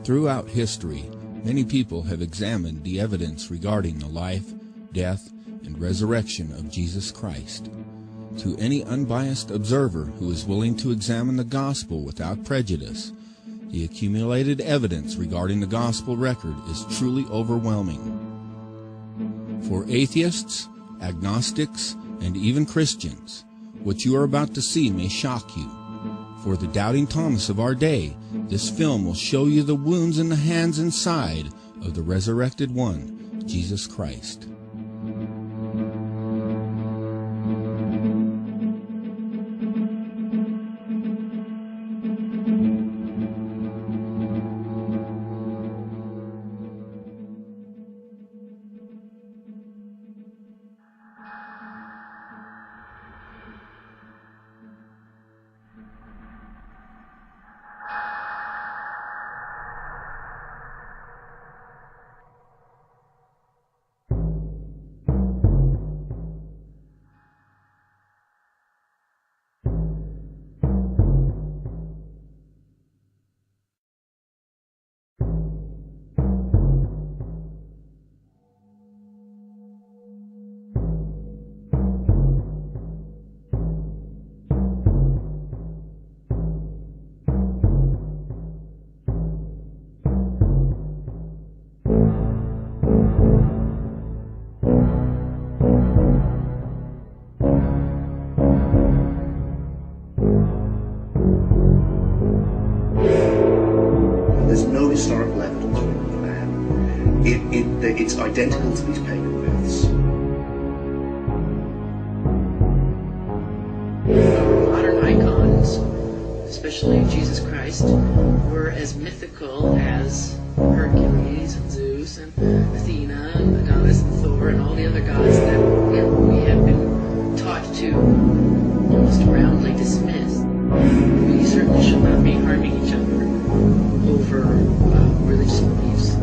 Throughout history, many people have examined the evidence regarding the life, death, and resurrection of Jesus Christ. To any unbiased observer who is willing to examine the gospel without prejudice, the accumulated evidence regarding the gospel record is truly overwhelming. For atheists, agnostics, and even Christians, what you are about to see may shock you. For the doubting Thomas of our day, this film will show you the wounds in the hands and side of the resurrected one, Jesus Christ. Historical evidence for that. It's identical to these pagan myths. Modern icons, especially Jesus Christ, were as mythical as Hercules and Zeus and Athena and the goddess and Thor and all the other gods that we have been taught to almost roundly dismiss. We certainly should not be harming each other over religious beliefs.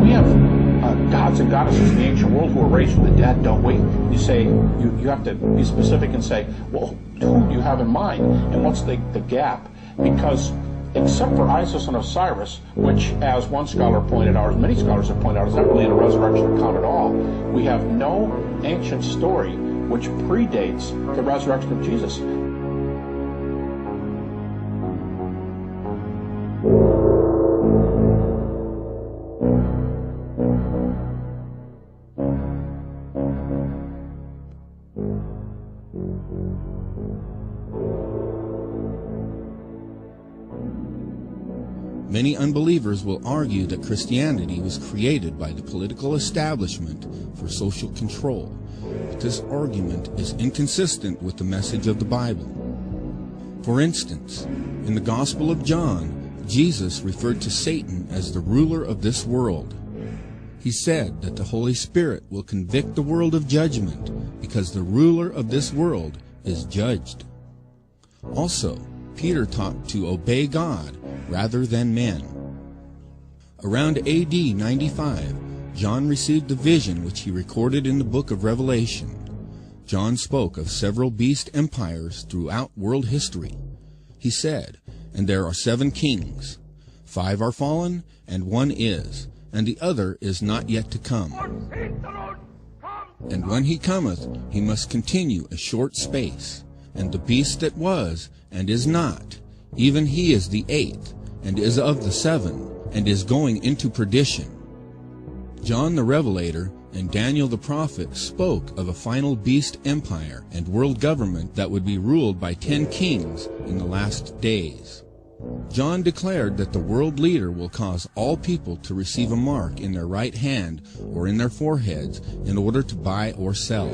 We have gods and goddesses in the ancient world who were raised from the dead, don't we? You say, you have to be specific and say, well, who do you have in mind? And what's the gap? Because except for Isis and Osiris, which, as one scholar pointed out, as many scholars have pointed out, is not really in a resurrection account at all, we have no ancient story which predates the resurrection of Jesus. Many unbelievers will argue that Christianity was created by the political establishment for social control, but this argument is inconsistent with the message of the Bible. For instance, in the Gospel of John, Jesus referred to Satan as the ruler of this world. He said that the Holy Spirit will convict the world of judgment because the ruler of this world is judged. Also, Peter taught to obey God rather than men. Around AD 95, John received a vision which he recorded in the book of Revelation. John spoke of several beast empires throughout world history. He said, "And there are 7 kings. 5 are fallen, and 1 is, and the other is not yet to come. And when he cometh, he must continue a short space. And the beast that was, and is not, even he is the 8th, and is of the 7, and is going into perdition." John the Revelator and Daniel the prophet spoke of a final beast empire and world government that would be ruled by 10 kings in the last days. John declared that the world leader will cause all people to receive a mark in their right hand or in their foreheads in order to buy or sell.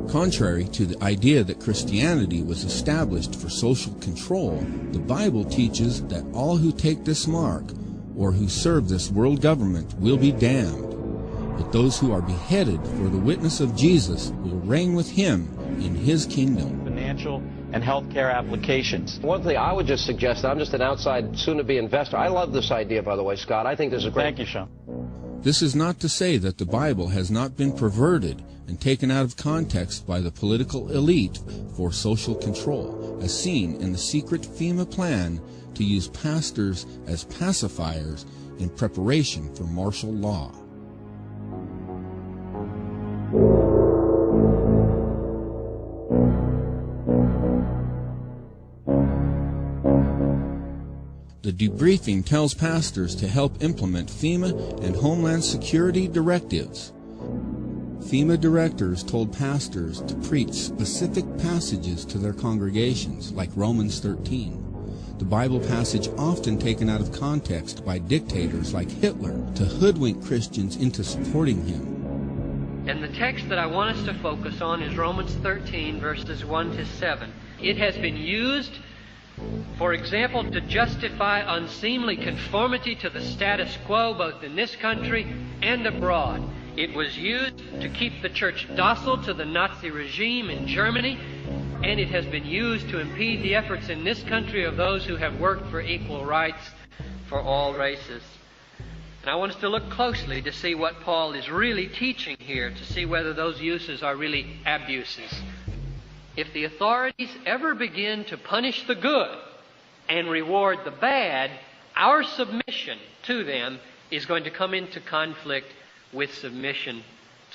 Contrary to the idea that Christianity was established for social control, the Bible teaches that all who take this mark or who serve this world government will be damned, but those who are beheaded for the witness of Jesus will reign with him in his kingdom. Financial and healthcare applications. One thing I would just suggest, I'm just an outside, soon-to-be investor. I love this idea, by the way, Scott. I think this is great. Thank you, Sean. This is not to say that the Bible has not been perverted and taken out of context by the political elite for social control, as seen in the secret FEMA plan to use pastors as pacifiers in preparation for martial law. The debriefing tells pastors to help implement FEMA and Homeland Security directives. FEMA directors told pastors to preach specific passages to their congregations, like Romans 13. The Bible passage often taken out of context by dictators like Hitler to hoodwink Christians into supporting him. And the text that I want us to focus on is Romans 13, verses 1 to 7. It has been used, for example, to justify unseemly conformity to the status quo both in this country and abroad. It was used to keep the church docile to the Nazi regime in Germany, and it has been used to impede the efforts in this country of those who have worked for equal rights for all races. And I want us to look closely to see what Paul is really teaching here, to see whether those uses are really abuses. If the authorities ever begin to punish the good and reward the bad, our submission to them is going to come into conflict with submission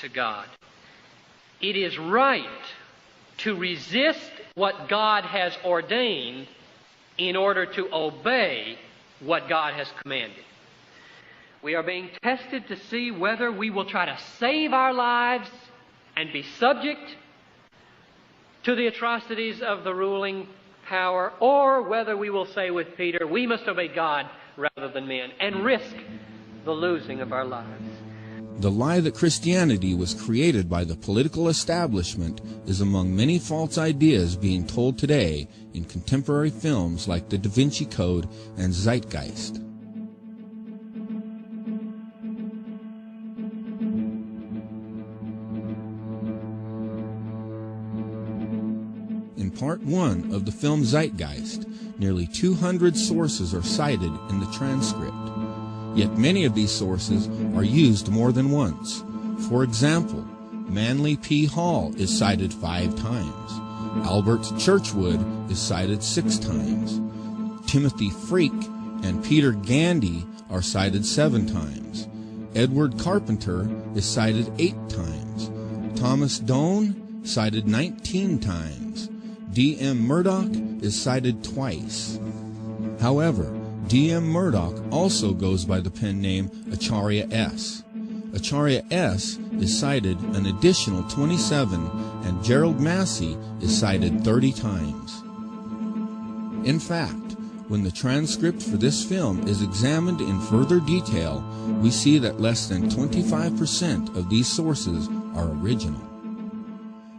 to God. It is right to resist what God has ordained in order to obey what God has commanded. We are being tested to see whether we will try to save our lives and be subject to the atrocities of the ruling power, or whether we will say with Peter, we must obey God rather than men, and risk the losing of our lives. The lie that Christianity was created by the political establishment is among many false ideas being told today in contemporary films like The Da Vinci Code and Zeitgeist. In Part 1 of the film Zeitgeist, nearly 200 sources are cited in the transcript. Yet many of these sources are used more than once. For example, Manly P. Hall is cited 5 times. Albert Churchwood is cited 6 times. Timothy Freak and Peter Gandy are cited 7 times. Edward Carpenter is cited 8 times. Thomas Doane cited 19 times. D.M. Murdoch is cited twice. However, D.M. Murdoch also goes by the pen name Acharya S. Acharya S. is cited an additional 27, and Gerald Massey is cited 30 times. In fact, when the transcript for this film is examined in further detail, we see that less than 25% of these sources are original.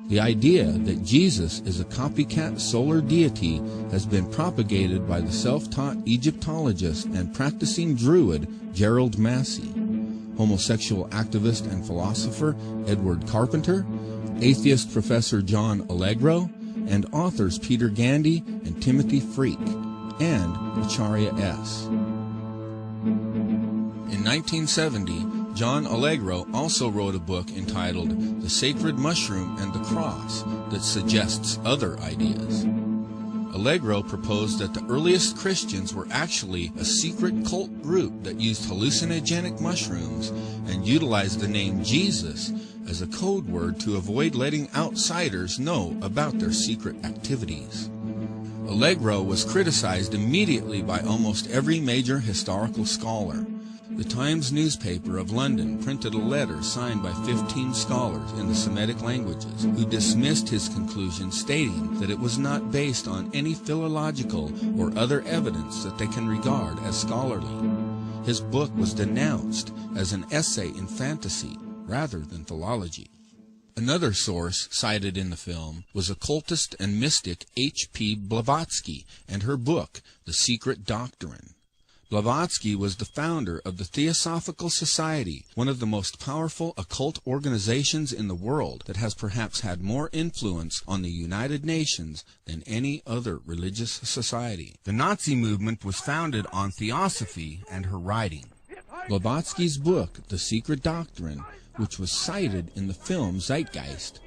The idea that Jesus is a copycat solar deity has been propagated by the self-taught Egyptologist and practicing Druid Gerald Massey, homosexual activist and philosopher Edward Carpenter, atheist Professor John Allegro, and authors Peter Gandy and Timothy Freak, and Acharya S. In 1970, John Allegro also wrote a book entitled The Sacred Mushroom and the Cross that suggests other ideas. Allegro proposed that the earliest Christians were actually a secret cult group that used hallucinogenic mushrooms and utilized the name Jesus as a code word to avoid letting outsiders know about their secret activities. Allegro was criticized immediately by almost every major historical scholar. The Times newspaper of London printed a letter signed by 15 scholars in the Semitic languages who dismissed his conclusion, stating that it was not based on any philological or other evidence that they can regard as scholarly. His book was denounced as an essay in fantasy rather than philology. Another source cited in the film was occultist and mystic H.P. Blavatsky and her book, The Secret Doctrine. Blavatsky was the founder of the Theosophical Society, one of the most powerful occult organizations in the world that has perhaps had more influence on the United Nations than any other religious society. The Nazi movement was founded on theosophy and her writing. Blavatsky's book, The Secret Doctrine, which was cited in the film Zeitgeist,